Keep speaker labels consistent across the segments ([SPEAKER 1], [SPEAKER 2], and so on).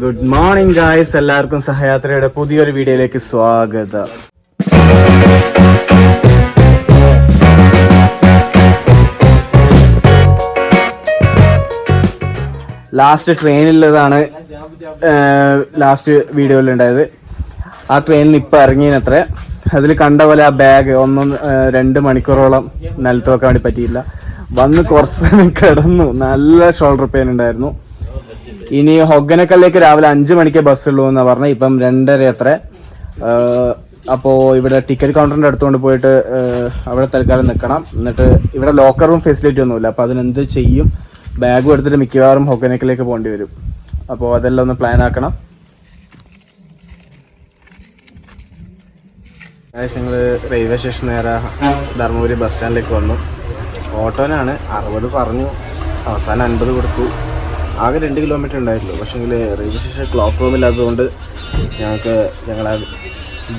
[SPEAKER 1] Good morning guys, എല്ലാവർക്കും സഹയാത്രയുടെ പുതിയൊരു വീഡിയോയിലേക്ക് സ്വാഗതം. ലാസ്റ്റ് ട്രെയിനിലുള്ളതാണ് ലാസ്റ്റ് വീഡിയോയിൽ ഉണ്ടായത്. ആ ട്രെയിനിൽ ഇപ്പം ഇറങ്ങിയത്ര അതിൽ കണ്ട പോലെ ആ ബാഗ് 1-2 മണിക്കൂറോളം നിലത്ത് വെക്കാൻ വേണ്ടി പറ്റിയില്ല. വന്ന് കുറച്ച് സമയം കിടന്നു. നല്ല ഷോൾഡർ പെയിൻ ഉണ്ടായിരുന്നു. ഇനി ഹൊഗനക്കലിലേക്ക് രാവിലെ 5 മണിക്ക് ബസ്സുള്ളൂ എന്നാണ് പറഞ്ഞത്. ഇപ്പം 2:30 അത്ര. അപ്പോൾ ഇവിടെ ടിക്കറ്റ് കൗണ്ടറിൻ്റെ അടുത്തുകൊണ്ട് പോയിട്ട് അവിടെ തൽക്കാലം നിൽക്കണം. എന്നിട്ട് ഇവിടെ ലോക്കർ റൂം ഫെസിലിറ്റി ഒന്നുമില്ല. അപ്പോൾ അതിനെന്ത് ചെയ്യും, ബാഗും എടുത്തിട്ട് മിക്കവാറും ഹൊഗനക്കലിലേക്ക് പോകേണ്ടി വരും. അപ്പോൾ അതെല്ലാം ഒന്ന് പ്ലാൻ ആക്കണം. ഞങ്ങൾ റെയിൽവേ സ്റ്റേഷൻ നേരെ ധർമ്മപുരി ബസ് സ്റ്റാൻഡിലേക്ക് വന്നു. ഓട്ടോനാണ് 60 പറഞ്ഞു, അവസാനം 50 കൊടുത്തു. ആകെ 2 കിലോമീറ്റർ ഉണ്ടായിട്ടുള്ളൂ. പക്ഷേ റെയിൽവേ സ്റ്റേഷൻ ക്ലോക്ക് റൂമില്ലാത്തതുകൊണ്ട് ഞങ്ങളെ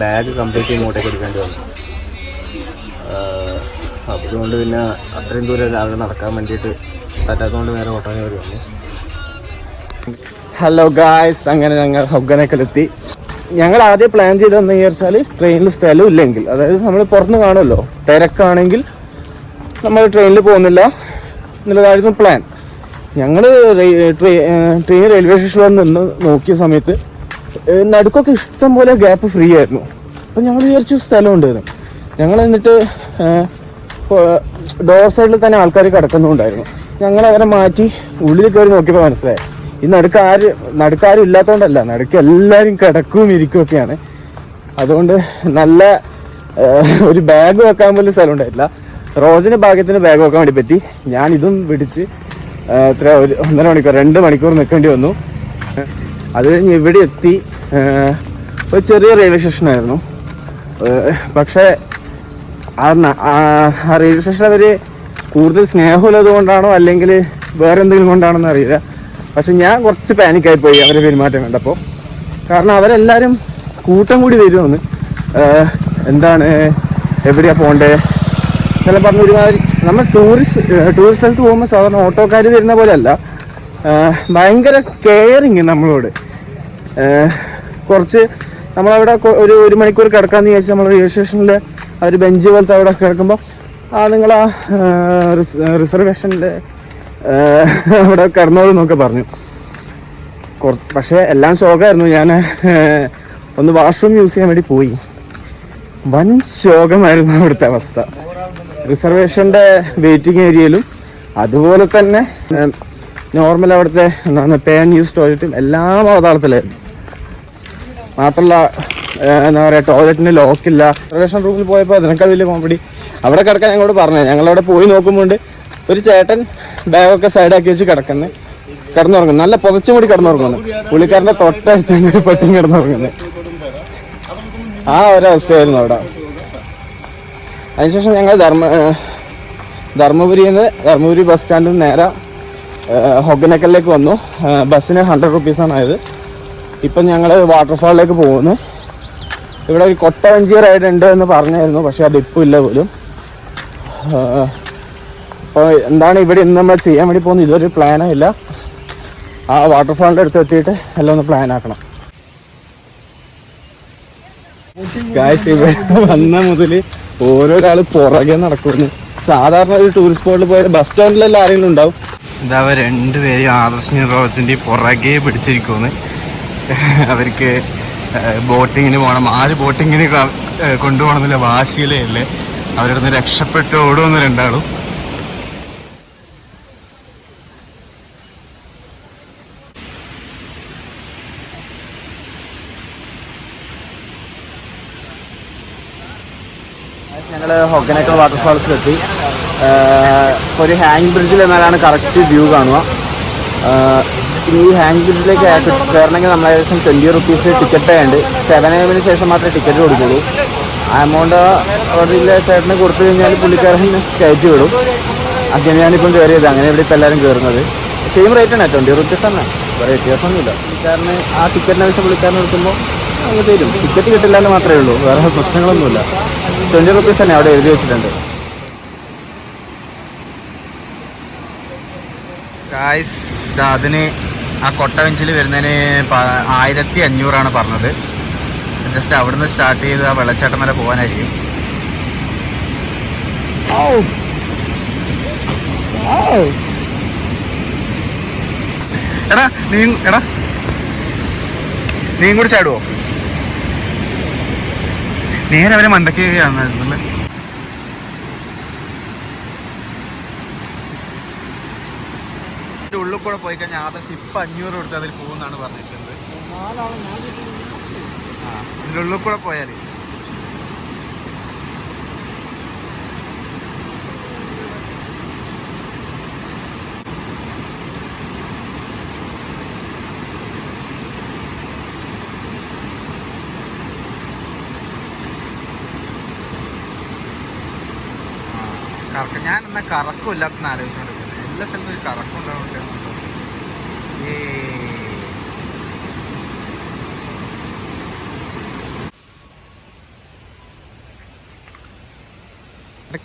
[SPEAKER 1] ബാഗ് കംപ്ലീറ്റ് ഇങ്ങോട്ടേക്ക് എടുക്കേണ്ടി വന്നു. അതുകൊണ്ട് പിന്നെ അത്രയും ദൂരം രാവിലെ നടക്കാൻ വേണ്ടിയിട്ട് പറ്റാത്തതുകൊണ്ട് നേരെ ഓട്ടോനെ കയറി വന്നു. ഹലോ ഗായ്സ്, അങ്ങനെ ഞങ്ങൾ ഹൊഗനക്കലെത്തി. ഞങ്ങൾ ആദ്യം പ്ലാൻ ചെയ്തതെന്ന് വിചാരിച്ചാൽ ട്രെയിനിൽ സ്ഥലം ഇല്ലെങ്കിൽ, അതായത് നമ്മൾ പുറത്തുനിന്ന് കാണുമല്ലോ, തിരക്കാണെങ്കിൽ നമ്മൾ ട്രെയിനിൽ പോകുന്നില്ല എന്നുള്ളതായിരുന്നു പ്ലാൻ. ഞങ്ങൾ ട്രെയിൻ റെയിൽവേ സ്റ്റേഷനിൽ നിന്ന് നോക്കിയ സമയത്ത് നടുക്കൊക്കെ ഇഷ്ടം പോലെ ഗ്യാപ്പ് ഫ്രീ ആയിരുന്നു. അപ്പം ഞങ്ങൾ വിചാരിച്ചു സ്ഥലമുണ്ടായിരുന്നു. ഞങ്ങൾ എന്നിട്ട് ഡോർ സൈഡിൽ തന്നെ ആൾക്കാർ കിടക്കുന്നുണ്ടായിരുന്നു. ഞങ്ങൾ അവരെ മാറ്റി ഉള്ളിൽ കയറി നോക്കിയപ്പോൾ മനസ്സിലായി ഈ നടുക്കാരും ഇല്ലാത്തതുകൊണ്ടല്ല, നടുക്ക് എല്ലാവരും കിടക്കുകയും ഇരിക്കുകയൊക്കെയാണ്. അതുകൊണ്ട് നല്ല ഒരു ബാഗ് വെക്കാൻ പോലും സ്ഥലം ഉണ്ടായിട്ടില്ല. റോസിന് ഭാഗ്യത്തിന് ബാഗ് വെക്കാൻ വേണ്ടി പറ്റി. ഞാനിതും പിടിച്ച് 1.5 മണിക്കൂർ 2 മണിക്കൂർ നിൽക്കേണ്ടി വന്നു. അത് കഴിഞ്ഞ് ഇവിടെ എത്തി. ഒരു ചെറിയ റെയിൽവേ സ്റ്റേഷനായിരുന്നു. പക്ഷേ ആ റെയിൽവേ സ്റ്റേഷൻ അവർ കൂടുതൽ സ്നേഹമുള്ളത് കൊണ്ടാണോ അല്ലെങ്കിൽ വേറെ എന്തെങ്കിലും കൊണ്ടാണോന്ന് അറിയില്ല. പക്ഷെ ഞാൻ കുറച്ച് പാനിക്കായിപ്പോയി അവരെ പെരുമാറ്റം കണ്ടപ്പോൾ. കാരണം അവരെല്ലാവരും കൂട്ടം കൂടി വരുമെന്ന്, എന്താണ് എവിടെയാണ് പോകണ്ടേ എന്നെല്ലാം പറഞ്ഞ് ഒരുമാതിരി. നമ്മൾ ടൂറിസ്റ്റ് സ്ഥലത്ത് പോകുമ്പോൾ സാധാരണ ഓട്ടോക്കാർ വരുന്ന പോലെയല്ല, ഭയങ്കര കെയറിങ് നമ്മളോട്. കുറച്ച് നമ്മളവിടെ ഒരു മണിക്കൂർ കിടക്കാമെന്ന് വിചാരിച്ച് നമ്മൾ റെയിൽവേ സ്റ്റേഷനിൽ ആ ഒരു ബെഞ്ച് പോലത്തെ അവിടെ കിടക്കുമ്പോൾ നിങ്ങൾ ആ റിസർവേഷൻ്റെ അവിടെ കിടന്നോളെന്നൊക്കെ പറഞ്ഞു. പക്ഷേ എല്ലാം ശോകമായിരുന്നു. ഞാൻ ഒന്ന് വാഷ്റൂം യൂസ് ചെയ്യാൻ വേണ്ടി പോയി. വൻ ശോകമായിരുന്നു അവിടുത്തെ അവസ്ഥ. റിസർവേഷൻ്റെ വെയിറ്റിംഗ് ഏരിയയിലും അതുപോലെ തന്നെ നോർമൽ അവിടുത്തെ പേ ആൻഡ് യൂസ് ടോയ്ലറ്റും എല്ലാം അവതാളത്തിലായിരുന്നു. മാത്രമല്ല എന്താ പറയുക, ടോയ്ലറ്റിന് ലോക്കില്ല. റിസർവേഷൻ റൂമിൽ പോയപ്പോൾ അതിനേക്കാൾ വലിയ കോമഡി അവിടെ കിടക്കാൻ ഞങ്ങളോട് പറഞ്ഞത്. ഞങ്ങളവിടെ പോയി നോക്കുമ്പോൾ ഒരു ചേട്ടൻ ബാഗൊക്കെ സൈഡാക്കി വെച്ച് കിടന്നുറങ്ങുന്നു. നല്ല പുതച്ചും കൂടി കിടന്നുറങ്ങുന്നു. പുള്ളിക്കാരൻ്റെ തൊട്ടടുത്ത് ഒരു പട്ടിയും കിടന്നുറങ്ങുന്നത്. ആ ഒരവസ്ഥയായിരുന്നു അവിടെ. അതിനുശേഷം ഞങ്ങൾ ധർമ്മപുരി ബസ് സ്റ്റാൻഡിൽ നിന്ന് നേരെ ഹൊഗനക്കലിലേക്ക് വന്നു. ബസ്സിന് 100 റുപ്പീസാണ് ആയത്. ഇപ്പം ഞങ്ങൾ വാട്ടർഫാളിലേക്ക് പോകുന്നു. ഇവിടെ ഒരു കൊട്ടവഞ്ചി റൈഡ് ഉണ്ട് എന്ന് പറഞ്ഞായിരുന്നു, പക്ഷേ അതിപ്പോൾ ഇല്ല പോലും. അപ്പോൾ എന്താണ് ഇവിടെ ഇന്ന് നമ്മൾ ചെയ്യാൻ വേണ്ടി പോകുന്നത്, ഇതൊരു പ്ലാനേ ഇല്ല. ആ വാട്ടർഫാളിൻ്റെ അടുത്ത് എത്തിയിട്ട് എല്ലാം ഒന്ന് പ്ലാൻ ആക്കണം. ഗായ്സ്, ഇവിടെ വന്ന മുതൽ ഓരോരാൾ പുറകെ നടക്കുന്നു. സാധാരണ ഒരു ടൂറിസ്റ്റ് സ്പോട്ടിൽ പോയ ബസ് സ്റ്റാൻഡിലെല്ലാം ആരെങ്കിലും ഉണ്ടാവും. ഇതാ 2 പേര് ആദർശിനി റോഡ്സിൻ്റെ പുറകെ പിടിച്ചിരിക്കുന്നു. അവർക്ക് ബോട്ടിങ്ങിന് പോകണം. ആര് ബോട്ടിങ്ങിന് കൊണ്ടുപോകണമെന്നില്ല, വാശിയിലേ അല്ലേ. അവരുടെ നിന്ന് രക്ഷപ്പെട്ട് ഓടുമെന്ന് രണ്ടാളും. ഞങ്ങൾ ഹൊഗനക്കൽ വാട്ടർഫാൾസിലെത്തി. ഒരു ഹാങ് ബ്രിഡ്ജിൽ എന്നാലാണ് കറക്റ്റ് വ്യൂ കാണുക. ഈ ഹാങ് ബ്രിഡ്ജിലേക്ക് കയറണമെങ്കിൽ നമ്മൾ ഏകദേശം 20 റുപ്പീസ് ടിക്കറ്റ് ഉണ്ട്. 7 AM ശേഷം മാത്രമേ ടിക്കറ്റ് കൊടുക്കുള്ളൂ. ആ എമൗണ്ട് അവിടെ ചേട്ടന് കൊടുത്തു കഴിഞ്ഞാൽ പുള്ളിക്കാരൻ കയറ്റി വിടും. അങ്ങനെയാണ് ഇപ്പം കയറിയത്. അങ്ങനെ ഇവിടെ ഇപ്പം എല്ലാവരും കയറുന്നത്. സെയിം റേറ്റാണ്, 20 റുപ്പീസ് തന്നെ, വേറെ വ്യത്യാസമൊന്നുമില്ല. പുള്ളിക്കാരന് ആ ടിക്കറ്റിന് ആവശ്യം പുള്ളിക്കാരൻ എടുക്കുമ്പോൾ അങ്ങ് തരും. ടിക്കറ്റ് കിട്ടില്ല എന്ന് മാത്രമേ ഉള്ളൂ, വേറെ പ്രശ്നങ്ങളൊന്നുമില്ല. 20 റുപ്പീസ് തന്നെ അവിടെ എഴുതി വെച്ചിട്ടുണ്ട്. ഗായ്സ്, അതിന്
[SPEAKER 2] ആ കൊട്ടവഞ്ചിൽ വരുന്നതിന് 1500 പറഞ്ഞത്. ജസ്റ്റ് അവിടുന്ന് സ്റ്റാർട്ട് ചെയ്ത് ആ വെള്ളച്ചാട്ടം വരെ പോകാനായിരിക്കും. എടാ നീയും കൂടി ചാടുവോ? നേരെ അവരെ മണ്ടയ്ക്കുകയാണെന്നല്ലേ. ഉള്ളിൽ കൂടെ പോയി കഴിഞ്ഞാൽ ആദർശം ഇപ്പം 500 കൊടുത്ത് അതിൽ പോകുമെന്നാണ് പറഞ്ഞിട്ടുണ്ട്. ഇതിൻ്റെ ഉള്ളിൽ കൂടെ പോയാൽ ഞാൻ എന്നാൽ കറക്കമില്ലാത്തെന്ന് ആലോചിച്ചുകൊണ്ടിരിക്കുന്നത്. എല്ലാ സ്ഥലത്തും ഒരു കറക്കം ഉണ്ടാവുന്നുണ്ടോ?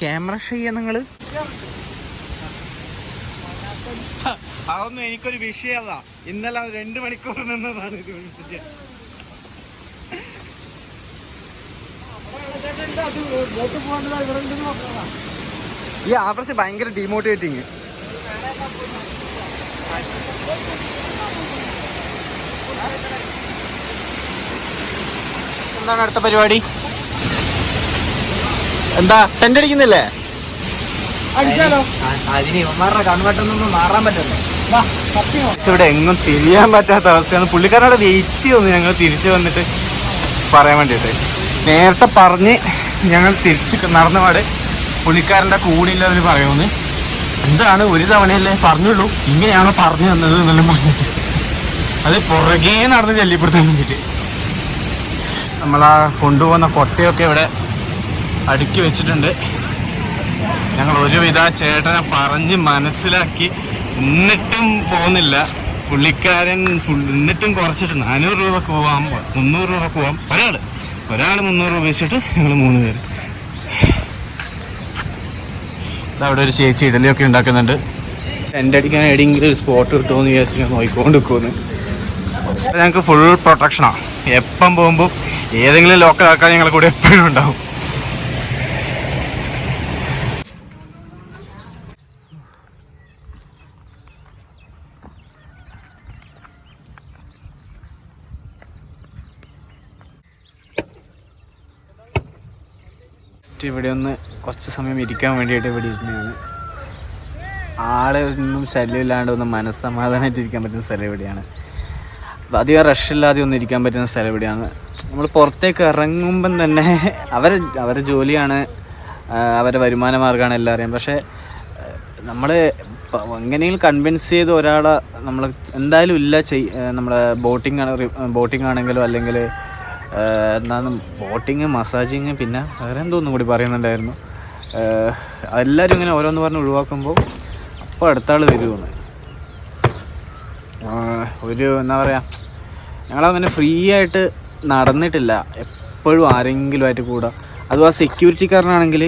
[SPEAKER 2] ക്യാമറ ചെയ്യാ നിങ്ങൾ? അതൊന്നും എനിക്കൊരു വിഷയമല്ല. ഇന്നലെ 2 മണിക്കൂർ നിന്നതാണ് ഇത് വിളിച്ചിട്ട്. ഈ ആദർശം ഭയങ്കര ഡീമോട്ടിവേറ്റിങ്. എന്താണ് അടുത്ത പരിപാടി? എന്താ ടെന്റ് അടിക്കുന്നില്ലേ? ഇവിടെ എങ്ങും തിരിയാൻ പറ്റാത്ത അവസ്ഥയാണ്. പുള്ളിക്കാരനോട് വെയിറ്റ് ചെയ്യുന്നു ഞങ്ങൾ തിരിച്ചു വന്നിട്ട് പറയാൻ വേണ്ടിയിട്ട്. നേരത്തെ പറഞ്ഞ് ഞങ്ങൾ തിരിച്ച് നടന്നപാട് പുള്ളിക്കാരൻ്റെ കൂടിയില്ലവർ പറയുമെന്ന്. എന്താണ് ഒരു തവണയല്ലേ പറഞ്ഞുള്ളൂ, ഇങ്ങനെയാണോ പറഞ്ഞു തന്നത് എന്നെല്ലാം പറഞ്ഞിട്ട് അത് പുറകെ നടന്ന് ശല്യപ്പെടുത്താൻ വേണ്ടിയിട്ട്. നമ്മളാ കൊണ്ടുപോകുന്ന കൊട്ടയൊക്കെ ഇവിടെ അടുക്കി വെച്ചിട്ടുണ്ട്. ഞങ്ങൾ ഒരുവിധ ചേട്ടനെ പറഞ്ഞ് മനസ്സിലാക്കി, എന്നിട്ടും പോകുന്നില്ല പുള്ളിക്കാരൻ. എന്നിട്ടും കുറച്ചിട്ട് 400 രൂപക്ക് പോവാം, 300 രൂപക്ക് പോവാം. ഒരാൾ 300 രൂപ വെച്ചിട്ട് ഞങ്ങൾ 3 പേര്. അവിടെ ഒരു ചേച്ചി ഇഡലിയൊക്കെ ഉണ്ടാക്കുന്നുണ്ട്. ടെൻ്റ് അടിക്കാൻ എവിടെയെങ്കിലും ഒരു സ്പോട്ട് കിട്ടുമോ എന്ന് വിചാരിച്ച് ഞാൻ നോക്കിക്കൊണ്ട് നിൽക്കുമെന്ന്. ഞങ്ങൾക്ക് ഫുൾ പ്രൊട്ടക്ഷനാണ്. എപ്പം പോകുമ്പോൾ ഏതെങ്കിലും ലോക്കൽ ആൾക്കാർ ഞങ്ങളെ കൂടെ എപ്പോഴും ഉണ്ടാവും. ഇവിടെ ഒന്ന് കുറച്ച് സമയം ഇരിക്കാൻ വേണ്ടിയിട്ട് ഇവിടെ ഇരിക്കുന്നതാണ്. ആളൊന്നും ശല്യമില്ലാണ്ട് ഒന്ന് മനസ്സമാധാനമായിട്ട് ഇരിക്കാൻ പറ്റുന്ന സ്ഥലം ഇവിടെയാണ്. അധികം റഷില്ലാതെ ഒന്നും ഇരിക്കാൻ പറ്റുന്ന സ്ഥലം ഇവിടെയാണ്. നമ്മൾ പുറത്തേക്ക് ഇറങ്ങുമ്പം തന്നെ അവരുടെ ജോലിയാണ്, അവരുടെ വരുമാന മാർഗ്ഗമാണ് എല്ലാം അറിയാം. പക്ഷേ നമ്മൾ എങ്ങനെയെങ്കിലും കൺവിൻസ് ചെയ്ത് ഒരാളെ നമ്മൾ എന്തായാലും ഇല്ല നമ്മുടെ ബോട്ടിംഗ് ആണെങ്കിലോ അല്ലെങ്കിൽ എന്താണ് ബോട്ടിങ്, മസാജിങ്, പിന്നെ വേറെ എന്തോന്നും കൂടി പറയുന്നുണ്ടായിരുന്നു. എല്ലാവരും ഇങ്ങനെ ഓരോന്ന് പറഞ്ഞ് ഒഴിവാക്കുമ്പോൾ അപ്പോൾ അടുത്ത ആൾ വരുമെന്ന് ഒരു എന്താ പറയുക, ഞങ്ങളങ്ങനെ ഫ്രീ ആയിട്ട് നടന്നിട്ടില്ല. എപ്പോഴും ആരെങ്കിലുമായിട്ട് കൂടാ. അതും ആ സെക്യൂരിറ്റിക്കാരനാണെങ്കിൽ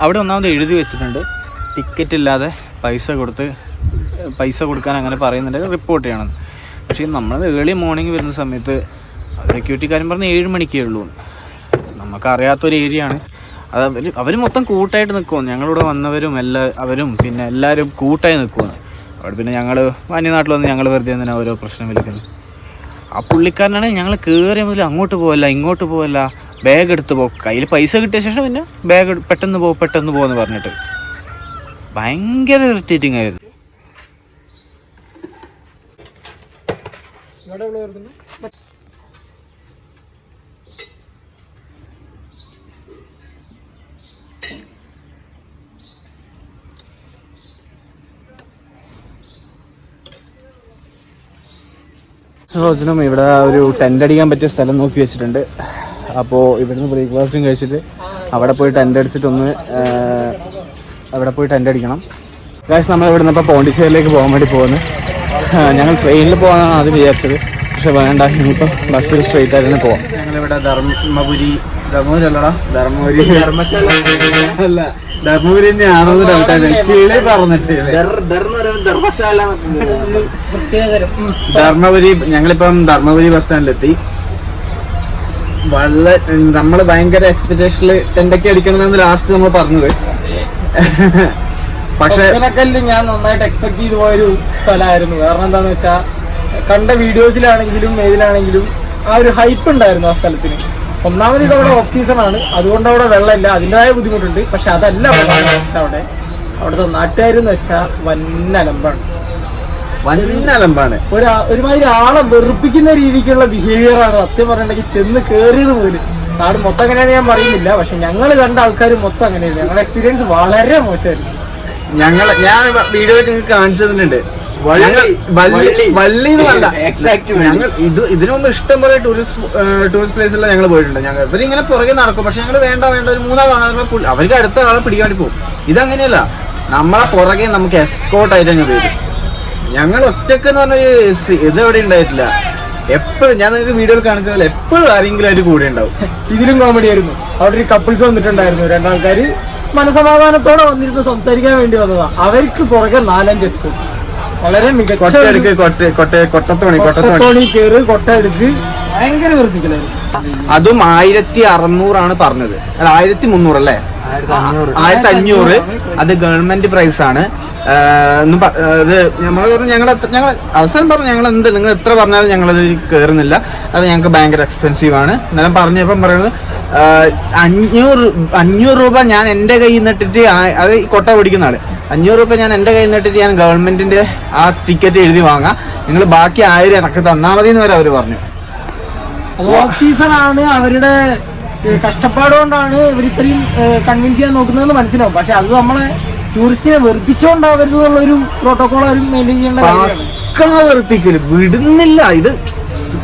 [SPEAKER 2] അവിടെ ഒന്നാമത് എഴുതി വെച്ചിട്ടുണ്ട്, ടിക്കറ്റ് ഇല്ലാതെ പൈസ കൊടുക്കാൻ അങ്ങനെ പറയുന്നുണ്ട്, റിപ്പോർട്ട് ചെയ്യണം. പക്ഷേ നമ്മൾ ഏർലി മോർണിംഗ് വരുന്ന സമയത്ത് സെക്യൂരിറ്റിക്കാരൻ പറഞ്ഞ് 7 മണിക്കേ ഉള്ളൂ. നമുക്കറിയാത്തൊരു ഏരിയ ആണ് അത്. അവർ മൊത്തം കൂട്ടായിട്ട് നിൽക്കുമെന്ന്, ഞങ്ങളിവിടെ വന്നവരും അവരും പിന്നെ എല്ലാവരും കൂട്ടായി നിൽക്കുമെന്ന്. അവിടെ പിന്നെ ഞങ്ങൾ അന്യനാട്ടിൽ വന്ന് ഞങ്ങൾ വെറുതെ തന്നെ ഓരോ പ്രശ്നം വിളിക്കുന്നു. ആ പുള്ളിക്കാരനാണെങ്കിൽ ഞങ്ങൾ കയറിയ മുതൽ അങ്ങോട്ട് പോകല്ല ഇങ്ങോട്ട് പോകല്ല, ബാഗ് എടുത്ത് പോകും, കയ്യിൽ പൈസ കിട്ടിയ ശേഷം പിന്നെ ബാഗ് പെട്ടെന്ന് പോകുമെന്ന് പറഞ്ഞിട്ട് ഭയങ്കര ഇറിറ്റേറ്റിംഗ് ആയിരുന്നു. സോജനും ഇവിടെ ഒരു ടെൻ്റ് അടിക്കാൻ പറ്റിയ സ്ഥലം നോക്കി വെച്ചിട്ടുണ്ട്. അപ്പോൾ ഇവിടുന്ന് ബ്രേക്ക്ഫാസ്റ്റും കഴിച്ചിട്ട് അവിടെ പോയി ടെൻ്റ് അടിക്കണം. ഗായ്സ്, നമ്മൾ ഇവിടെ നിന്ന് ഇപ്പോൾ പോണ്ടിച്ചേരിയിലേക്ക് പോകാൻ വേണ്ടി പോകുന്നു. ഞങ്ങൾ ട്രെയിനിൽ പോകാനാണ് ആദ്യം വിചാരിച്ചത്, പക്ഷെ വേണ്ട, ഇനിയിപ്പോൾ ബസ്സിൽ സ്ട്രെയിറ്റ് ആയിട്ട് തന്നെ പോവാം. ഞങ്ങളിവിടെ ധർമ്മപുരി
[SPEAKER 1] ധർമ്മപുരല്ലടാ ധർമ്മപുരി
[SPEAKER 3] ധർമ്മശാല
[SPEAKER 1] അല്ല ധർമ്മപുരി തന്നെയാണോ ഡൗട്ടാണ് കിളി പറഞ്ഞിട്ട്
[SPEAKER 3] ധർമ്മശാല
[SPEAKER 1] ധർമ്മപുരി ഞങ്ങളിപ്പം ധർമ്മപുരി ബസ് സ്റ്റാൻഡിലെത്തി. നമ്മള് ഭയങ്കര എക്സ്പെക്ടേഷനില് ടെൻഡൊക്കെ അടിക്കണമെന്ന് ലാസ്റ്റ് നമ്മൾ പറഞ്ഞത്. പക്ഷെ
[SPEAKER 4] ഞാൻ നന്നായിട്ട് എക്സ്പെക്ട് ചെയ്തു പോയൊരു സ്ഥലമായിരുന്നു. കാരണം എന്താന്ന് വെച്ചാൽ കണ്ട വീഡിയോസിലാണെങ്കിലും ഏതിലാണെങ്കിലും ആ ഒരു ഹൈപ്പ് ഉണ്ടായിരുന്നു ആ സ്ഥലത്തിന്. ഒന്നാമത് ഇതവിടെ ഓഫ് സീസൺ ആണ്, അതുകൊണ്ട് അവിടെ വെള്ളമില്ല, അതിൻ്റെതായ ബുദ്ധിമുട്ടുണ്ട്. പക്ഷെ അതല്ല അവിടുത്തെ നാട്ടുകാരെന്ന് വെച്ചാൽ
[SPEAKER 1] വന്നലമ്പാണ്.
[SPEAKER 4] ഒരുമാതിരി ആളെ വെറുപ്പിക്കുന്ന രീതിക്കുള്ള ബിഹേവിയർ ആണ്. സത്യം പറഞ്ഞിട്ടുണ്ടെങ്കിൽ ചെന്ന് കയറിയത് പോലും നാട് മൊത്തം അങ്ങനെയാണെന്ന് ഞാൻ പറയുന്നില്ല, പക്ഷെ ഞങ്ങൾ കണ്ട ആൾക്കാർ മൊത്തം അങ്ങനെയായിരുന്നു. ഞങ്ങളുടെ എക്സ്പീരിയൻസ് വളരെ മോശമായിരുന്നു.
[SPEAKER 1] ഞാൻ വീഡിയോ നിങ്ങൾക്ക് കാണിച്ചു തന്നിട്ടുണ്ട്. വള്ളി എന്നല്ല എക്സാക്ട്. ഞങ്ങൾ ഇതിനു മുമ്പ് ഇഷ്ടംപോലെ ടൂറിസ്റ്റ് പ്ലേസിൽ ഞങ്ങൾ പോയിട്ടുണ്ട്. ഞങ്ങൾ ഇവരിങ്ങനെ പുറകെ നടക്കും, പക്ഷെ ഞങ്ങൾ വേണ്ട ഒരു മൂന്നാം അവർക്ക് അടുത്ത ആളെ പിടിക്കാൻ വേണ്ടി പോകും. ഇതങ്ങനെയല്ല, നമ്മളെ പുറകെ നമുക്ക് എസ്കോർട്ട് ആയിട്ട് അങ്ങ് വരും. ഞങ്ങൾ ഒറ്റക്ക് എന്ന് പറഞ്ഞ ഇതെവിടെ ഉണ്ടായിട്ടില്ല. എപ്പോഴും ഞാൻ നിങ്ങൾക്ക് വീഡിയോയിൽ കാണിച്ച പോലെ എപ്പോഴും ആരെങ്കിലും ആയിട്ട് കൂടെ ഉണ്ടാവും.
[SPEAKER 4] ഇതിലും കോമഡി ആയിരുന്നു. അവിടെ ഒരു കപ്പിൾസ് വന്നിട്ടുണ്ടായിരുന്നു, രണ്ടാൾക്കാര് മനസമാധാനത്തോടെ വന്നിരുന്ന് സംസാരിക്കാൻ വേണ്ടി വന്നതാ. അവർക്ക് പുറകെ 4-5 എസ്കോർട്ട്. വളരെ മികച്ച കൊട്ടത്തോണി കേറ്, കൊട്ട എടുക്ക്, ഭയങ്കര വെറുപ്പിക്കലായിരുന്നു.
[SPEAKER 1] അതും 1600 പറഞ്ഞത്, അല്ല 1300 അല്ലേ? 1500. അത് ഗവൺമെന്റ് പ്രൈസ് ആണ്. ഇത് ഞങ്ങൾ അവസാനം പറഞ്ഞു നിങ്ങൾ എത്ര പറഞ്ഞാലും ഞങ്ങളത് കയറുന്നില്ല, അത് ഞങ്ങൾക്ക് ഭയങ്കര എക്സ്പെൻസീവ് ആണ്. എന്നാലും പറഞ്ഞപ്പം പറയുന്നത് 500 രൂപ ഞാൻ എൻ്റെ കയ്യിൽ നിന്നിട്ടിട്ട്, അത് കൊട്ട പിടിക്കുന്ന ആള്, 500 രൂപ ഞാൻ എൻ്റെ കയ്യിൽ നിന്നിട്ട് ഞാൻ ഗവൺമെന്റിന്റെ ആ ടിക്കറ്റ് എഴുതി വാങ്ങാം, നിങ്ങൾ ബാക്കി 1000 എനക്ക് തന്നാൽ മതി എന്ന് വരെ അവർ പറഞ്ഞു.
[SPEAKER 4] ഓഫ് സീസൺ ആണ്, അവരുടെ കഷ്ടപ്പാട് കൊണ്ടാണ് ഇവർ ഇത്രയും കൺവിൻസ് ചെയ്യാൻ നോക്കുന്നതെന്ന് മനസ്സിലാവും. പക്ഷെ അത് നമ്മളെ ടൂറിസ്റ്റിനെ വെറുപ്പിച്ചോണ്ടാവരുത് എന്നുള്ളൊരു പ്രോട്ടോകോൾ അവരും മെയിൻറ്റെയിൻ ചെയ്യേണ്ട കാര്യമാണ്.
[SPEAKER 1] വെറുപ്പിക്കല് വിടുന്നില്ല. ഇത്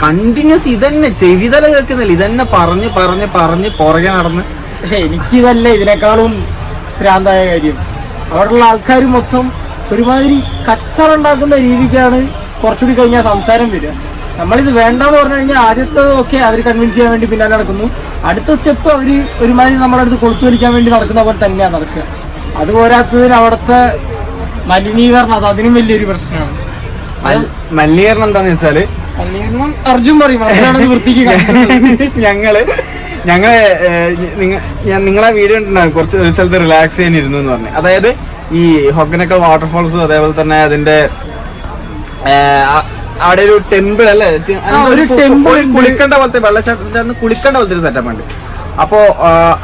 [SPEAKER 1] കണ്ടിന്യൂസ് ഇതന്നെ, ചെവിതല കേൾക്കുന്നില്ല, ഇതന്നെ പറഞ്ഞ് പുറകെ നടന്ന്.
[SPEAKER 4] പക്ഷെ എനിക്കിതല്ല ഇതിനേക്കാളും ഭ്രാന്തായ കാര്യം, അവിടെയുള്ള ആൾക്കാർ മൊത്തം ഒരുമാതിരി കച്ചറുണ്ടാക്കുന്ന രീതിക്കാണ് കുറച്ചുകൂടി കഴിഞ്ഞാൽ സംസാരം വരിക. നമ്മളിത് വേണ്ടെന്ന് പറഞ്ഞു കഴിഞ്ഞാൽ ആദ്യത്തെ ഒക്കെ അവർ കൺവിൻസ് ചെയ്യാൻ വേണ്ടി പിന്നാലെ നടക്കുന്നു. അടുത്ത സ്റ്റെപ്പ് അവർ ഒരുമാതിരി നമ്മളടുത്ത് കൊളുത്തു വലിക്കാൻ വേണ്ടി നടക്കുന്ന പോലെ തന്നെയാണ് നടക്കുക. അത് പോരാത്തതിന് അവിടുത്തെ മലിനീകരണം, അത് അതിനും വലിയൊരു പ്രശ്നമാണ്.
[SPEAKER 1] മലിനീകരണം എന്താന്ന് വെച്ചാല്,
[SPEAKER 4] മലിനീകരണം അർജുൻ പറയും വൃത്തിക്ക്
[SPEAKER 1] നിങ്ങളെ വീഡിയോ ഉണ്ടാകും കുറച്ച് ഒരു സ്ഥലത്ത് റിലാക്സ് ചെയ്യാനിരുന്നു എന്ന് പറഞ്ഞു. അതായത് ഈ ഹൊഗനക്കൽ വാട്ടർഫോൾസും അതേപോലെ തന്നെ അതിന്റെ അവിടെ ഒരു ടെമ്പിൾ അല്ലേ, കുളിക്കേണ്ട പോലത്തെ വെള്ളച്ചാട്ടത്തിൽ കുളിക്കേണ്ട പോലത്തെ ഒരു സെറ്റപ്പ് ഉണ്ട്. അപ്പോ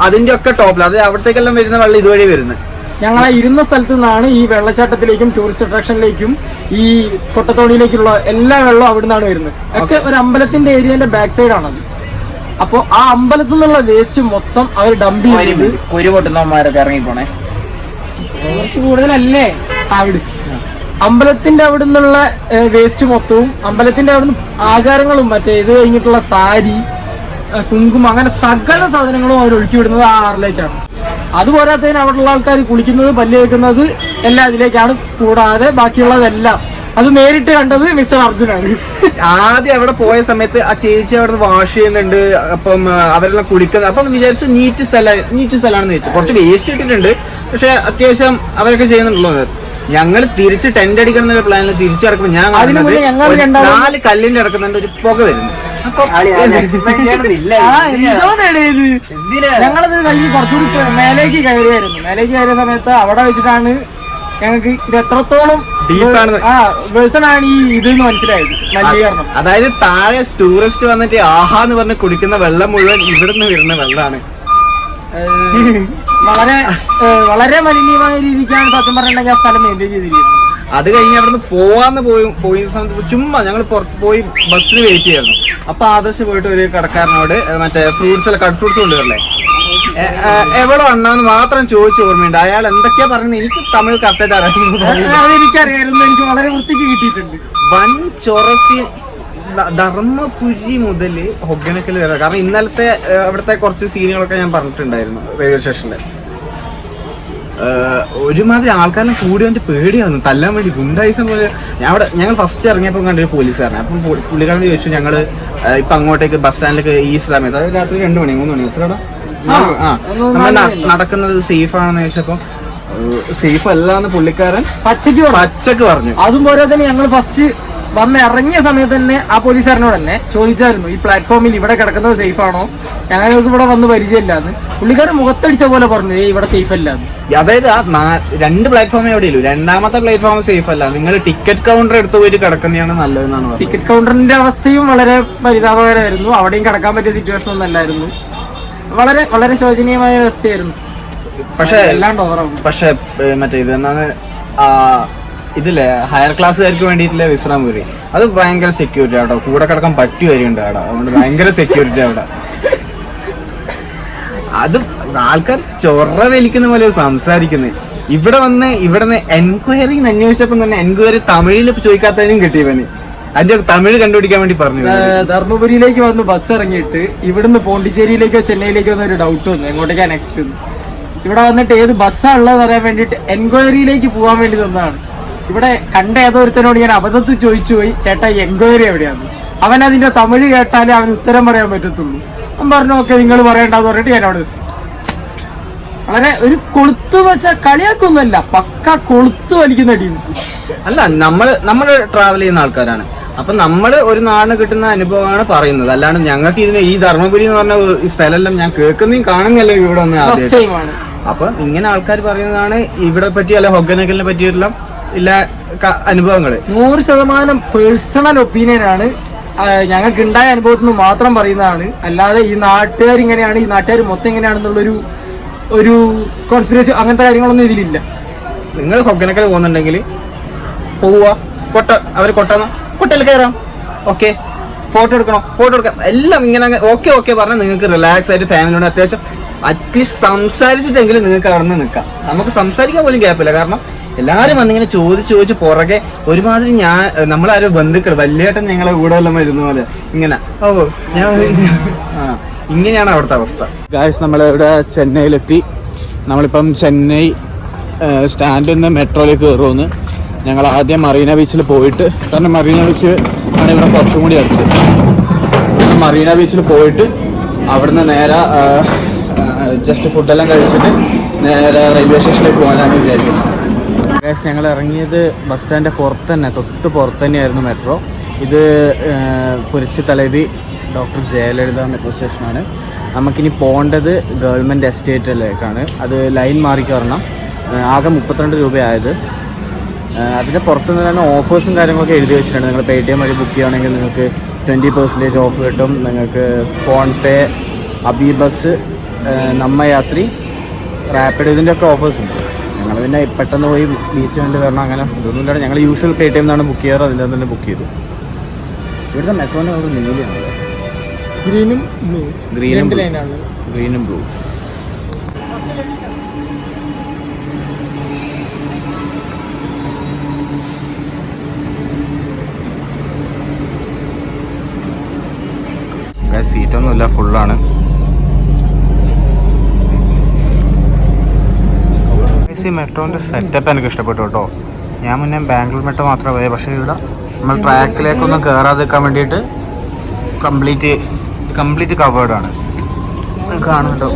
[SPEAKER 1] അതിന്റെ ഒക്കെ ടോപ്പിൽ, അത് അവിടത്തേക്കെല്ലാം വരുന്ന വെള്ളം ഇതുവഴി വരുന്നത്.
[SPEAKER 4] ഞങ്ങളെ ഇരുന്ന സ്ഥലത്ത് നിന്നാണ് ഈ വെള്ളച്ചാട്ടത്തിലേക്കും ടൂറിസ്റ്റ് അട്രാക്ഷനിലേക്കും ഈ കൊട്ടത്തോണിയിലേക്കുള്ള എല്ലാ വെള്ളവും അവിടെ നിന്നാണ് വരുന്നത്. ഒക്കെ ഒരു അമ്പലത്തിന്റെ ഏരിയന്റെ ബാക്ക് സൈഡ് ആണത്. അപ്പൊ ആ അമ്പലത്തിൽ നിന്നുള്ള വേസ്റ്റ് മൊത്തം അവർ ഡംപ് ചെയ്ത്
[SPEAKER 3] കുരുപൊട്ടുന്നവന്മാരൊക്കെ ഇറങ്ങിപ്പോണേ
[SPEAKER 4] കുറച്ച് കൂടുതലല്ലേ അവിടെ. അമ്പലത്തിന്റെ അവിടെ നിന്നുള്ള വേസ്റ്റ് മൊത്തവും അമ്പലത്തിന്റെ അവിടുന്ന് ആചാരങ്ങളും മറ്റേ ഇത് കഴിഞ്ഞിട്ടുള്ള സാരി, കുങ്കുമം, അങ്ങനെ സകല സാധനങ്ങളും അവർ ഒഴുക്കി വിടുന്നത് ആ ആറിലേക്കാണ്. അതുപോരാത്തതിന് അവിടെയുള്ള ആൾക്കാർ കുളിക്കുന്നത്, പല്ല് കേൾക്കുന്നത് എല്ലാം അതിലേക്കാണ്. കൂടാതെ ബാക്കിയുള്ളതെല്ലാം അത് നേരിട്ട് കണ്ടത് മിസ്റ്റർ അർജുനാണ്.
[SPEAKER 1] ആദ്യം അവിടെ പോയ സമയത്ത് ആ ചേച്ചി അവിടെ വാഷ് ചെയ്യുന്നുണ്ട്, അപ്പം അവരെല്ലാം കുളിക്കുന്നത്. അപ്പം വിചാരിച്ചു നീറ്റ് സ്ഥലമാണെന്ന് വെച്ചു. കുറച്ച് വേസ്റ്റ് ഇട്ടിട്ടുണ്ട്, പക്ഷെ അത്യാവശ്യം അവരൊക്കെ ചെയ്യുന്നുണ്ടല്ലോ. ഞങ്ങൾ തിരിച്ച് ടെന്റ് അടിക്കണം എന്നുള്ള പ്ലാനിൽ തിരിച്ചു കിടക്കുമ്പോൾ ഞാൻ 4 കല്ലിന്റെ കിടക്കുന്നുണ്ട്, ഒരു പുക വരുന്നു.
[SPEAKER 4] ഞങ്ങളത് കഴിഞ്ഞ് കുറച്ചുകൂടി മേലേക്ക് കയറിയായിരുന്നു. മേലേക്ക് കയറിയ സമയത്ത് അവിടെ വെച്ചിട്ടാണ് ഞങ്ങൾക്ക് ഇത് എത്രത്തോളം വേഴ്സണാണ് ഈ ഇതെന്ന് മനസ്സിലായത്, മലിനീകരണം.
[SPEAKER 1] അതായത് താഴെ ടൂറിസ്റ്റ് വന്നിട്ട് ആഹാന്ന് പറഞ്ഞ് കുടിക്കുന്ന വെള്ളം മുഴുവൻ ഇവിടുന്ന് വരുന്ന വെള്ളമാണ്.
[SPEAKER 4] വളരെ മലിനീയമായ രീതിക്കാണ് സത്യം പറഞ്ഞിട്ടുണ്ടെങ്കിൽ ആ സ്ഥലം മെയിൻറ്റെയിൻ ചെയ്തിരിക്കുന്നത്.
[SPEAKER 1] അത് കഴിഞ്ഞ് അവിടുന്ന് പോയ സമയത്ത് ചുമ്മാ ഞങ്ങൾ പുറത്ത് പോയി ബസ്സിന് വെയിറ്റ് ചെയ്യായിരുന്നു. അപ്പൊ ആദർശ് പോയിട്ട് ഒരു കടക്കാരനോട് മറ്റേ കട്ട് ഫ്രൂട്ട്സ് കൊണ്ടുവരല്ലേ, എവിടെ വന്നാന്ന് മാത്രം ചോദിച്ചു ഓർമ്മയുണ്ട്. അയാൾ എന്തൊക്കെയാ പറയുന്നത് എനിക്ക് തമിഴ് കറക്റ്റായിട്ട്
[SPEAKER 4] എനിക്കറിയായിരുന്നു, എനിക്ക് വളരെ വൃത്തിക്ക് കിട്ടിയിട്ടുണ്ട്.
[SPEAKER 1] വൻ ചൊറസി ധർമ്മപുരി മുതൽ ഹൊഗനക്കൽ വരെ. കാരണം ഇന്നലത്തെ അവിടുത്തെ കുറച്ച് സീനുകളൊക്കെ ഞാൻ പറഞ്ഞിട്ടുണ്ടായിരുന്നു റെയിൽവേ സ്റ്റേഷനിൽ. ഒരുമാതിരി ആൾക്കാരെ കൂടി വന്നിട്ട് പേടിയായിരുന്നു, തല്ലാൻ വേണ്ടി ഗുണ്ടായിസം പോലെ. ഞങ്ങൾ ഫസ്റ്റ് ഇറങ്ങിയപ്പോൾ കണ്ടൊരു പോലീസുകാരനെ. അപ്പം പുള്ളിക്കാരൻ ചോദിച്ചു ഞങ്ങൾ ഇപ്പം അങ്ങോട്ടേക്ക് ബസ് സ്റ്റാൻഡിലേക്ക് ഈ സമയത്ത്, അതായത് രാത്രി 2 മണി 3 മണി എത്രടാ
[SPEAKER 2] നടക്കുന്നത് സേഫ് ആണെന്ന് ചോദിച്ചപ്പോ സേഫ് അല്ല എന്ന് പുള്ളിക്കാരൻ പച്ചക്ക് പറഞ്ഞു.
[SPEAKER 4] അതും പോലെ തന്നെ ഞങ്ങൾ ഫസ്റ്റ് വന്ന് ഇറങ്ങിയ സമയത്ത് തന്നെ ആ പോലീസുകാരനോട് തന്നെ ചോദിച്ചായിരുന്നു, ഈ പ്ലാറ്റ്ഫോമിൽ ഇവിടെ കിടക്കുന്നത് സേഫ് ആണോ, ഞങ്ങൾക്ക് ഇവിടെ വന്ന് പരിചയമില്ലാന്ന്. പുള്ളിക്കാരൻ മുഖത്തടിച്ച പോലെ പറഞ്ഞു ഇവിടെ സേഫ് അല്ലാന്ന്.
[SPEAKER 2] അതായത് ആ 2 പ്ലാറ്റ്ഫോമേ എവിടെയുള്ളൂ, 2ാമത്തെ പ്ലാറ്റ്ഫോം സേഫ് അല്ല, നിങ്ങൾ ടിക്കറ്റ് കൗണ്ടർ എടുത്ത് പോയിട്ട് കിടക്കുന്നതാണ് നല്ലതെന്നാണ് പറഞ്ഞത്.
[SPEAKER 4] ടിക്കറ്റ് കൗണ്ടറിന്റെ അവസ്ഥയും വളരെ പരിതാപകരമായിരുന്നു. അവിടെയും കിടക്കാൻ പറ്റിയ സിറ്റുവേഷൻ ഒന്നും അല്ലായിരുന്നു. വളരെ വളരെ ശോചനീയമായ അവസ്ഥയായിരുന്നു.
[SPEAKER 2] പക്ഷെ മറ്റേ ഇത് എന്നാണ് ഇതില്ലേ ഹയർ ക്ലാസ്സുകാർക്ക് വേണ്ടിയിട്ടുള്ള വിശ്രാമപുരി, അത് ഭയങ്കര സെക്യൂരിറ്റി ആട്ടോ, കൂടെ കിടക്കാൻ പറ്റുവരുണ്ട് അവിടെ, അതുകൊണ്ട് ഭയങ്കര സെക്യൂരിറ്റി അവിടെ. അത് ആൾക്കാർ ചൊറ വലിക്കുന്ന പോലെ സംസാരിക്കുന്നത്. ഇവിടുന്ന് എൻക്വയറി അന്വേഷിച്ചപ്പോൾ തന്നെ എൻക്വയറി തമിഴിൽ ചോദിക്കാത്തതിനും കിട്ടിയവന് അതിന്റെ തമിഴ് കണ്ടുപിടിക്കാൻ വേണ്ടി പറഞ്ഞു.
[SPEAKER 4] ധർമ്മപുരിയിലേക്ക് വന്ന് ബസ് ഇറങ്ങിയിട്ട് ഇവിടുന്ന് പോണ്ടിച്ചേരിയിലേക്കോ ചെന്നൈയിലേക്കോ ഒരു ഡൗട്ട് വന്നു, എങ്ങോട്ടേക്കാ നെക്സ്റ്റ് വന്നു. ഇവിടെ വന്നിട്ട് ഏത് ബസ്സാണ് ഉള്ളതെന്ന് അറിയാൻ വേണ്ടിയിട്ട് എൻക്വയറിയിലേക്ക് പോകാൻ വേണ്ടി തന്നതാണ്. ഇവിടെ കണ്ട ഏതൊരുത്തനോട് ഞാൻ അബദ്ധത്തിൽ ചോദിച്ചു പോയി, ചേട്ടാ എൻക്വയറി എവിടെയാണ്. അവൻ അതിന്റെ തമിഴ് കേട്ടാലേ അവന് ഉത്തരം പറയാൻ പറ്റത്തുള്ളൂ. അവൻ പറഞ്ഞു ഓക്കെ നിങ്ങൾ പറയണ്ടെന്ന് പറഞ്ഞിട്ട് ഞാൻ അവിടെ വളരെ ഒരു കൊളുത്ത് വെച്ചാൽ കളിയാക്കൊന്നുമല്ല, പക്ക കൊളുത്ത് വലിക്കുന്ന ടീംസ്
[SPEAKER 2] അല്ല. നമ്മള് ട്രാവൽ ചെയ്യുന്ന ആൾക്കാരാണ്, അപ്പൊ നമ്മള് ഒരു നാടിന് കിട്ടുന്ന അനുഭവമാണ് പറയുന്നത്. അല്ലാണ്ട് ഞങ്ങൾക്ക് ഇതിന് ഈ ധർമ്മപുരി എന്ന് പറഞ്ഞ സ്ഥലമെല്ലാം ഞാൻ കേൾക്കുന്നതും കാണുന്നല്ല ഇവിടെ വന്ന്. അപ്പൊ ഇങ്ങനെ ആൾക്കാർ പറയുന്നതാണ് ഇവിടെ പറ്റി അല്ല ഹൊഗനക്കലിനെ പറ്റിയിട്ടുള്ള ഇല്ല അനുഭവങ്ങള്.
[SPEAKER 4] 100% പേഴ്സണൽ ഒപ്പീനിയൻ ആണ്, ഞങ്ങൾക്ക് ഉണ്ടായ അനുഭവത്തിൽ നിന്ന് മാത്രം പറയുന്നതാണ്. അല്ലാതെ ഈ നാട്ടുകാർ ഇങ്ങനെയാണ്, ഈ നാട്ടുകാർ മൊത്തം ഇങ്ങനെയാണെന്നുള്ളൊരു കോൺസ്പിറസി അങ്ങനത്തെ കാര്യങ്ങളൊന്നും ഇതിലില്ല.
[SPEAKER 2] നിങ്ങൾ ഹൊഗനക്കൽ പോകുന്നുണ്ടെങ്കിൽ പോവുക, അവര് കൊട്ടയിൽ കയറാം, ഓക്കെ, ഫോട്ടോ എടുക്കാം, എല്ലാം ഇങ്ങനെ ഓക്കെ പറഞ്ഞാൽ നിങ്ങൾക്ക് റിലാക്സ് ആയിട്ട് ഫാമിലിയോട് അത്യാവശ്യം അറ്റ്ലീസ്റ്റ് സംസാരിച്ചിട്ടെങ്കിലും നിങ്ങൾക്ക് അവിടെ നിന്ന് നിൽക്കാം. നമുക്ക് സംസാരിക്കാൻ പോലും ഗ്യാപ്പില്ല, കാരണം എല്ലാവരും വന്നിങ്ങനെ ചോദിച്ച് പുറകെ ഒരുമാതിരി നമ്മളാരോ ബന്ധുക്കൾ വലിയേട്ടൻ ഞങ്ങളെ കൂടെ എല്ലാം വരുന്ന പോലെ ഇങ്ങനെ ഇങ്ങനെയാണ് അവിടുത്തെ അവസ്ഥ.
[SPEAKER 1] ഗായ്സ്, നമ്മളിവിടെ ചെന്നൈയിലെത്തി. നമ്മളിപ്പം ചെന്നൈ സ്റ്റാൻഡിൽ നിന്ന് മെട്രോയിലേക്ക് കയറുമെന്ന്. ഞങ്ങൾ ആദ്യം മറീന ബീച്ചിൽ പോയിട്ട്, കാരണം മറീന ബീച്ച് ആണ് ഇവിടെ കുറച്ചും കൂടി അടുത്ത്. മറീന ബീച്ചിൽ പോയിട്ട് അവിടുന്ന് നേരെ ജസ്റ്റ് ഫുഡെല്ലാം കഴിച്ചിട്ട് നേരെ റെയിൽവേ സ്റ്റേഷനിലേക്ക് പോകാനാണ് വിചാരിക്കുന്നത്. ഞങ്ങൾ ഇറങ്ങിയത് ബസ് സ്റ്റാൻഡിൻ്റെ തൊട്ട് പുറത്ത് തന്നെയായിരുന്നു മെട്രോ. ഇത് കുരിശ് തലവി ഡോക്ടർ ജയലളിത മെട്രോ സ്റ്റേഷനാണ്. നമുക്കിനി പോകേണ്ടത് ഗവൺമെൻറ് എസ്റ്റേറ്റിലേക്കാണ്. അത് ലൈൻ മാറി കയറണം. ആകെ 32 രൂപയായത്. അതിൻ്റെ പുറത്തുനിന്ന് തന്നെ ഓഫേഴ്സും കാര്യങ്ങളൊക്കെ എഴുതി വെച്ചിട്ടുണ്ട്. നിങ്ങൾ Paytm വഴി ബുക്ക് ചെയ്യുകയാണെങ്കിൽ നിങ്ങൾക്ക് 20% ഓഫ് കിട്ടും. നിങ്ങൾക്ക് ഫോൺ പേ, അബീബസ്, നമ്മയാത്രി, റാപ്പിഡ്, ഇതിൻ്റെയൊക്കെ ഓഫേഴ്സ് ഉണ്ട്. ഞങ്ങൾ പിന്നെ പെട്ടെന്ന് പോയി ബീച്ച് കണ്ട് വരണം, അങ്ങനെ ഇതൊന്നുമില്ലാതെ ഞങ്ങൾ യൂഷ്വൽ Paytm എന്നാണ് ബുക്ക് ചെയ്യാറ്. അതിൻ്റെ തന്നെ ബുക്ക് ചെയ്തു. ഇവിടുത്തെ മെട്രോൻ്റെ ഒരു നീലയാണ്, ഗ്രീനും ബ്ലൂ. സീറ്റൊന്നുമില്ല, ഫുള്ളാണ്. മെട്രോൻ്റെ സെറ്റപ്പ് എനിക്ക് ഇഷ്ടപ്പെട്ടു കേട്ടോ. ഞാൻ മുന്നേ ബാംഗ്ലൂർ മെട്രോ മാത്രമേ പോയത്, പക്ഷേ ഇവിടെ നമ്മൾ ട്രാക്കിലേക്കൊന്നും കയറാതെ നിൽക്കാൻ വേണ്ടിയിട്ട് കംപ്ലീറ്റ് കവേർഡാണ്. കാണുന്നുണ്ടോ?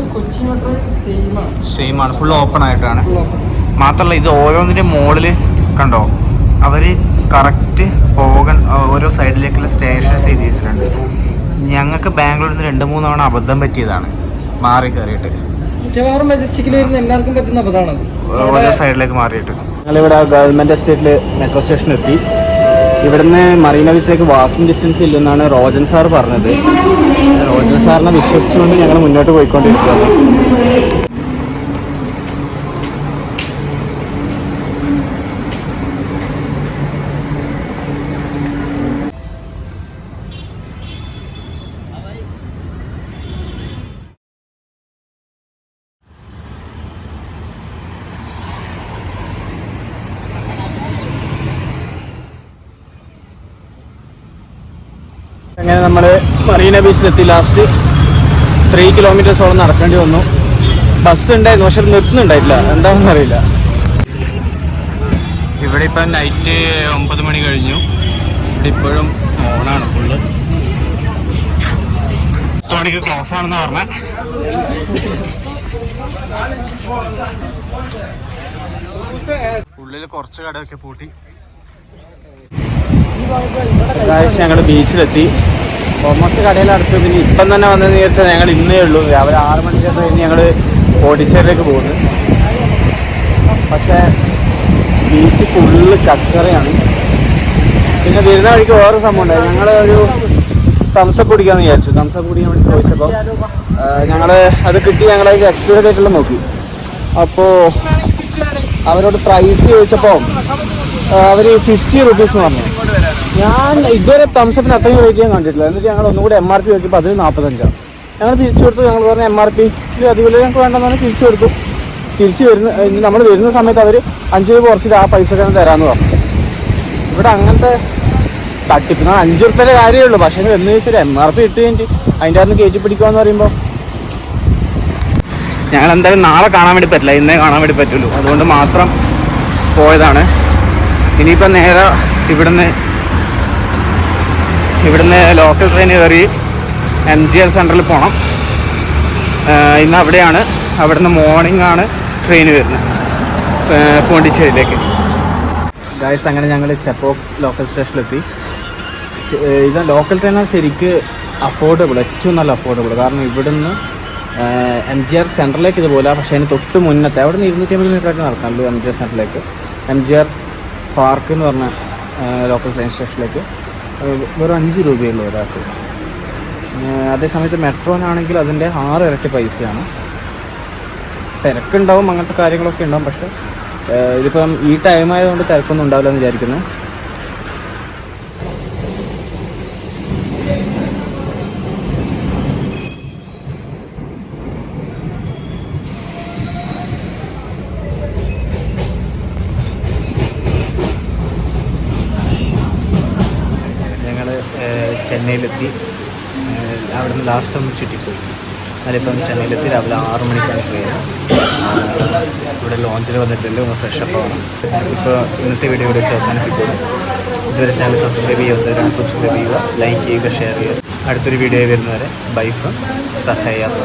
[SPEAKER 1] സെയിം ആണ്, ഫുൾ ഓപ്പൺ ആയിട്ടാണ്. മാത്രമല്ല ഇത് ഓരോന്നിൻ്റെ മുകളിൽ കണ്ടോ, അവർ കറക്റ്റ് ഓരോ സൈഡിലേക്കുള്ള സ്റ്റേഷൻസ് ചെയ്ത് വെച്ചിട്ടുണ്ട്. ഞങ്ങൾക്ക് ബാംഗ്ലൂരിൽ നിന്ന് 2-3 തവണ അബദ്ധം പറ്റിയതാണ് മാറി കയറിയിട്ട്.
[SPEAKER 4] എല്ലാവർക്കും പറ്റുന്ന അബദ്ധമാണ്
[SPEAKER 2] ഓരോ സൈഡിലേക്ക് മാറിയിട്ട്.
[SPEAKER 1] ഞങ്ങളിവിടെ ഗവൺമെൻറ് എസ്റ്റേറ്റിൽ മെട്രോ സ്റ്റേഷനിൽ എത്തി. ഇവിടുന്ന് മറീന ബീച്ചിലേക്ക് വാക്കിംഗ് ഡിസ്റ്റൻസ് ഇല്ലെന്നാണ് റോജൻ സാർ പറഞ്ഞത്. റോജൻ സാറിനെ വിശ്വസിച്ചുകൊണ്ട് ഞങ്ങൾ മുന്നോട്ട് പോയിക്കൊണ്ടിരിക്കുകയാണ്. അങ്ങനെ നമ്മൾ മറീന ബീച്ചിലെത്തി. ലാസ്റ്റ് 3 കിലോമീറ്റേഴ്സോളം നടക്കേണ്ടി വന്നു. ബസ് ഉണ്ടായിരുന്നു, പക്ഷെ നിർത്തുന്നുണ്ടായിട്ടില്ല, എന്താണെന്ന് അറിയില്ല.
[SPEAKER 2] ഇവിടെ ഇപ്പം നൈറ്റ് 9 മണി കഴിഞ്ഞു. ഇവിടെ ഇപ്പോഴും ഓണാണ് ഫുള്ള്. 10 മണിക്ക് ക്ലോസ് ആണെന്ന് പറഞ്ഞാൽ ഉള്ളിൽ കുറച്ച് കടയൊക്കെ പൂട്ടി.
[SPEAKER 1] ഞങ്ങൾ ബീച്ചിലെത്തി. ഓൾമോസ്റ്റ് കടയിൽ അടച്ചു. പിന്നെ ഇപ്പം തന്നെ വന്നതെന്ന് വിചാരിച്ചാൽ ഞങ്ങൾ ഇന്നേ ഉള്ളൂ. രാവിലെ 6 മണിക്ക് കഴിഞ്ഞ് ഞങ്ങൾ പോണ്ടിച്ചേരിയിലേക്ക് പോകുന്നു. പക്ഷേ ബീച്ച് ഫുള്ള് കച്ചറയാണ്. പിന്നെ വരുന്ന വഴിക്ക് വേറെ സംഭവം ഉണ്ടായി. ഞങ്ങൾ ഒരു തംസപ്പ് കുടിക്കാമെന്ന് വിചാരിച്ചു. തംസപ്പ് കുടിക്കാൻ വേണ്ടി ചോദിച്ചപ്പോൾ ഞങ്ങൾ അത് കിട്ടി. ഞങ്ങളത് എക്സ്പയറി ഡേറ്റെല്ലാം നോക്കി. അപ്പോൾ അവരോട് പ്രൈസ് ചോദിച്ചപ്പോൾ അവർ 50 റുപ്പീസ് എന്ന് പറഞ്ഞു. ഞാൻ ഇതുവരെ തംസപ്പിന് അത്രയും റേറ്റ് ഞാൻ കണ്ടിട്ടില്ല. എന്നിട്ട് ഞങ്ങൾ ഒന്നുകൂടി MRP നോക്കിയപ്പോൾ അതിൽ 45. ഞങ്ങൾ തിരിച്ചു കൊടുത്തു. ഞങ്ങൾ പറഞ്ഞ MRP അതുപോലെ ഞങ്ങൾക്ക് വേണ്ടെന്നാണ് തിരിച്ചു കൊടുത്തു. തിരിച്ച് നമ്മൾ വരുന്ന സമയത്ത് അവർ 5 രൂപ കുറച്ചിട്ട് ആ പൈസ തന്നെ തരാമെന്ന് പറഞ്ഞു. ഇവിടെ അങ്ങനത്തെ തട്ടിപ്പ് 5 റുപ്യയുടെ കാര്യമേ ഉള്ളൂ. പക്ഷേ എന്ന് വെച്ചാൽ MRP ഇട്ട് കഴിഞ്ഞിട്ട് അതിൻ്റെ അകത്ത് കയറ്റി പിടിക്കുകയെന്ന് പറയുമ്പോൾ
[SPEAKER 2] ഞങ്ങൾ എന്തായാലും നാളെ കാണാൻ വേണ്ടി പറ്റില്ല, ഇന്നേ കാണാൻ വേണ്ടി പറ്റുള്ളൂ. അതുകൊണ്ട് മാത്രം പോയതാണ്. ഇനിയിപ്പോൾ നേരെ ഇവിടുന്ന് ലോക്കൽ ട്രെയിൻ കയറി MGR സെൻറ്ററിൽ പോകണം. ഇന്ന് അവിടെയാണ്. അവിടുന്ന് മോർണിംഗ് ആണ് ട്രെയിൻ വരുന്നത് പോണ്ടിച്ചേരിയിലേക്ക്.
[SPEAKER 1] ഗൈസ്, അങ്ങനെ ഞങ്ങൾ ചെപ്പോക്ക് ലോക്കൽ സ്റ്റേഷനിലെത്തി. ഇത് ലോക്കൽ ട്രെയിനാണ് ശരിക്ക് അഫോർഡബിൾ, ഏറ്റവും നല്ല അഫോർഡബിൾ. കാരണം ഇവിടുന്ന് MGR സെൻറ്ററിലേക്ക് ഇതുപോലെ, പക്ഷേ അതിന് തൊട്ട് മുന്നത്തെ അവിടെ നിന്ന് 250 മീറ്ററായിട്ട് നടക്കാനുള്ളൂ MGR സെൻറ്ററിലേക്ക്. MGR പാർക്ക് എന്ന് പറഞ്ഞ ലോക്കൽ ട്രെയിൻ സ്റ്റേഷനിലേക്ക് വെറും 5 രൂപയുള്ളൂ ഒരാൾക്ക്. അതേസമയത്ത് മെട്രോനാണെങ്കിൽ അതിൻ്റെ 6 ഇരട്ടി പൈസയാണ്. തിരക്കുണ്ടാവും, അങ്ങനത്തെ കാര്യങ്ങളൊക്കെ ഉണ്ടാവും. പക്ഷേ ഇതിപ്പം ഈ ടൈം ആയതുകൊണ്ട് തിരക്കൊന്നും ഉണ്ടാവില്ല എന്ന് വിചാരിക്കുന്നു.
[SPEAKER 2] ഞങ്ങൾ ചെന്നൈയിലെത്തി. അവിടുന്ന് ലാസ്റ്റ് ഒന്ന് ചുറ്റിപ്പോയി. അതിലിപ്പം ചെന്നൈയിലെത്തി. രാവിലെ 6 മണിക്കാണ് ട്രെയിൻ. ഇവിടെ ലോഞ്ചിൽ വന്നിട്ടുണ്ട്. ഒന്ന് ഫ്രഷപ്പ് ആവണം. ഇപ്പോൾ ഇന്നത്തെ വീഡിയോ ഇവിടെ വെച്ച് അവസാനിപ്പിക്കുന്നു. ഇതുവരെ ചാനൽ സബ്സ്ക്രൈബ് ചെയ്യാത്തവരാണ് സബ്സ്ക്രൈബ് ചെയ്യുക, ലൈക്ക് ചെയ്യുക, ഷെയർ ചെയ്യുക. അടുത്തൊരു വീഡിയോ വരുന്നവരെ ബൈ ഫ്രം സഹയാത്ര.